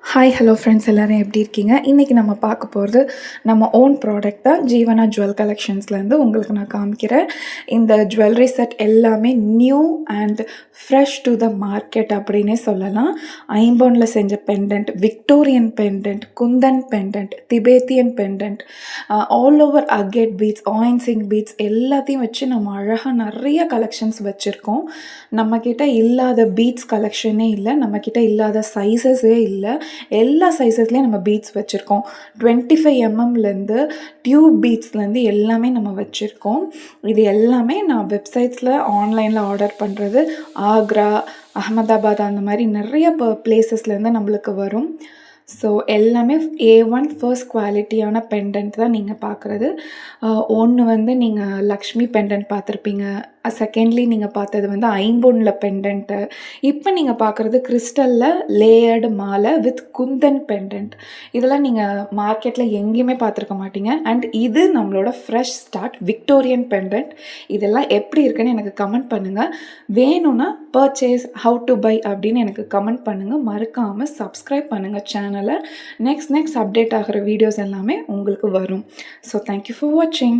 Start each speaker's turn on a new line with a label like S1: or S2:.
S1: Hi hello friends எல்லோரும் எப்படி இருக்கீங்க? இன்றைக்கி நம்ம பார்க்க போகிறது நம்ம ஓன் ப்ராடக்ட் தான். ஜீவனா ஜுவல் கலெக்ஷன்ஸ்லேருந்து உங்களுக்கு நான் காமிக்கிறேன். இந்த ஜுவல்லரி செட் எல்லாமே new and fresh to the market அப்படின்னே சொல்லலாம். ஐம்பொனில் செஞ்ச pendant, Victorian pendant, kundan pendant, Tibetan pendant, all over agate beads, ஆயின்சிங் பீட்ஸ் எல்லாத்தையும் வச்சு நம்ம அழகாக நிறைய கலெக்ஷன்ஸ் வச்சுருக்கோம். நம்மக்கிட்ட இல்லாத பீட்ஸ் கலெக்ஷனே இல்லை, நம்மக்கிட்ட இல்லாத சைஸஸே இல்லை. எல்லா சைஸஸ்லேயும் நம்ம பீட்ஸ் வச்சுருக்கோம். 25 எம்எம்லேருந்து டியூப் பீட்ஸ்லேருந்து எல்லாமே நம்ம வச்சுருக்கோம். இது எல்லாமே நான் வெப்சைட்ஸில் ஆன்லைனில் ஆர்டர் பண்ணுறது. ஆக்ரா, அகமதாபாத் அந்த மாதிரி நிறைய பிளேசஸ்லேருந்து நம்மளுக்கு வரும். ஸோ எல்லாமே A1 ஃபர்ஸ்ட் குவாலிட்டியான பெண்டன்ட் தான் நீங்கள் பார்க்குறது. ஒன்று வந்து நீங்கள் லக்ஷ்மி பெண்டன்ட் பார்த்துருப்பீங்க. செகண்ட்லி நீங்கள் பார்த்தது வந்து ஐம்பொனில் பெண்டன்ட்டு. இப்போ நீங்கள் பார்க்குறது கிறிஸ்டலில் லேயர்டு மாலை வித் குந்தன் பெண்டன்ட். இதெல்லாம் நீங்கள் மார்க்கெட்டில் எங்கேயுமே பார்த்துருக்க மாட்டீங்க. அண்ட் இது நம்மளோட ஃப்ரெஷ் ஸ்டார்ட் விக்டோரியன் பெண்டன்ட். இதெல்லாம் எப்படி இருக்குன்னு எனக்கு கமெண்ட் பண்ணுங்கள். வேணும்னா பர்ச்சேஸ், ஹவு டு பை அப்படின்னு எனக்கு கமெண்ட் பண்ணுங்கள். மறக்காமல் சப்ஸ்கிரைப் பண்ணுங்கள் சேனலை. நெக்ஸ்ட் அப்டேட் ஆகிற வீடியோஸ் எல்லாமே உங்களுக்கு வரும். ஸோ தேங்க்யூ ஃபார் வாட்சிங்.